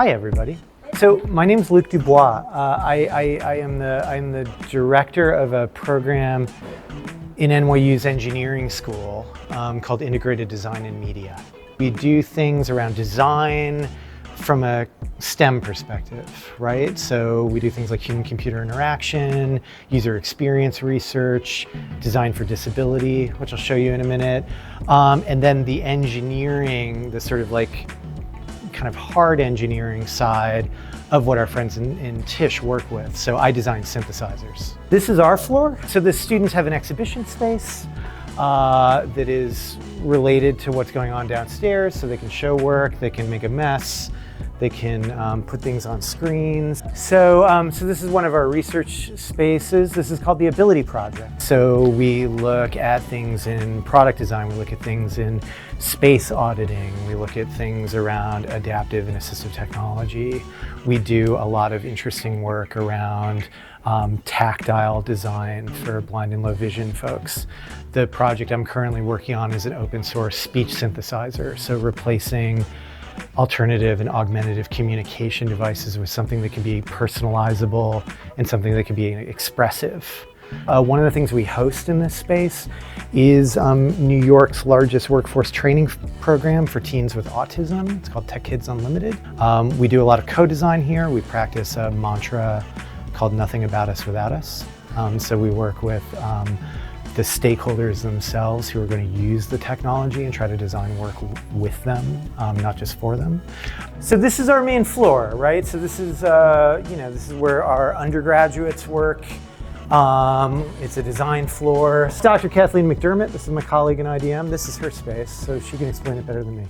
Hi, everybody. So my name is Luc Dubois. I'm the director of a program in NYU's engineering school called Integrated Design and Media. We do things around design from a STEM perspective, right? So we do things like human-computer interaction, user experience research, design for disability, which I'll show you in a minute, and then the engineering, the sort of like kind of hard engineering side of what our friends in Tisch work with. So I design synthesizers. This is our floor. So the students have an exhibition space that is related to what's going on downstairs, so they can show work, they can make a mess, they can put things on screens. So this is one of our research spaces. This is called the Ability Project. So we look at things in product design, we look at things in space auditing, we look at things around adaptive and assistive technology. We do a lot of interesting work around tactile design for blind and low vision folks. The project I'm currently working on is an open source speech synthesizer, so replacing alternative and augmentative communication devices with something that can be personalizable and something that can be expressive. One of the things we host in this space is New York's largest workforce training program for teens with autism. It's called Tech Kids Unlimited. We do a lot of co-design here. We practice a mantra called Nothing About Us Without Us. So we work with the stakeholders themselves who are going to use the technology and try to design work with them, not just for them. So this is our main floor, right? So this is, this is where our undergraduates work. It's a design floor. It's Dr. Kathleen McDermott. This is my colleague in IDM. This is her space, so she can explain it better than me.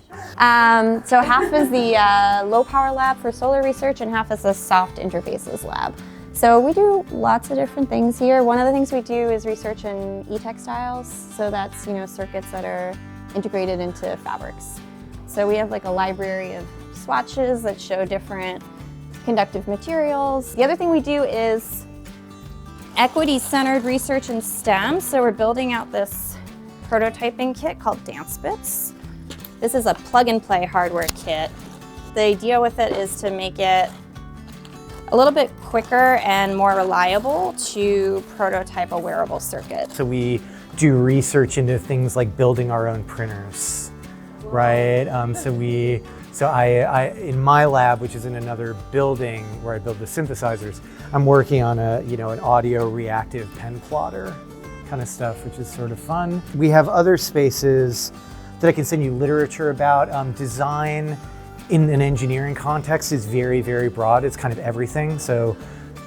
So half is the low power lab for solar research and half is the soft interfaces lab. So we do lots of different things here. One of the things we do is research in e-textiles. So that's, circuits that are integrated into fabrics. So we have like a library of swatches that show different conductive materials. The other thing we do is equity-centered research in STEM. So we're building out this prototyping kit called Dance Bits. This is a plug-and-play hardware kit. The idea with it is to make it a little bit quicker and more reliable to prototype a wearable circuit. So we do research into things like building our own printers, right? So I in my lab, which is in another building where I build the synthesizers, I'm working on an audio reactive pen plotter kind of stuff, which is sort of fun. We have other spaces that I can send you literature about. Design in an engineering context is very, very broad. It's kind of everything. So,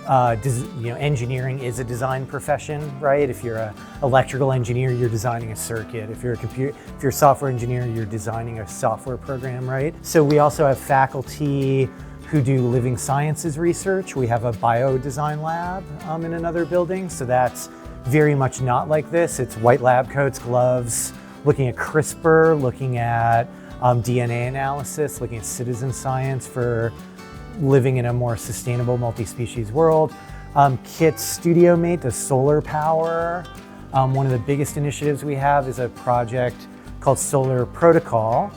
engineering is a design profession, right? If you're an electrical engineer, you're designing a circuit. If you're a software engineer, you're designing a software program, right? So we also have faculty who do living sciences research. We have a bio-design lab in another building. So that's very much not like this. It's white lab coats, gloves, looking at CRISPR, looking at DNA analysis, looking at citizen science for living in a more sustainable multi-species world. KIT's Studio Mate does solar power. One of the biggest initiatives we have is a project called Solar Protocol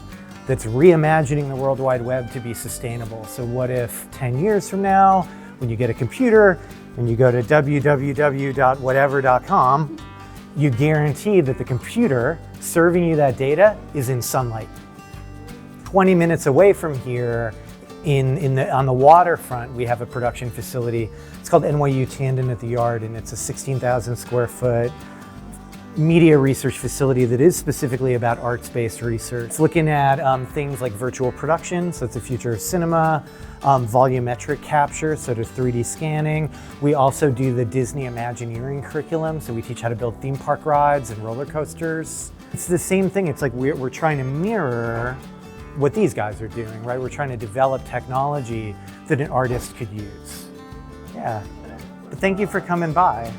that's reimagining the World Wide Web to be sustainable. So what if 10 years from now, when you get a computer and you go to www.whatever.com, you guarantee that the computer serving you that data is in sunlight. 20 minutes away from here, on the waterfront, we have a production facility. It's called NYU Tandon at the Yard, and it's a 16,000 square foot media research facility that is specifically about arts-based research. It's looking at things like virtual production, so it's the future of cinema, volumetric capture, so there's 3D scanning. We also do the Disney Imagineering curriculum, so we teach how to build theme park rides and roller coasters. It's the same thing. It's like we're trying to mirror what these guys are doing, right? We're trying to develop technology that an artist could use. Yeah, but thank you for coming by.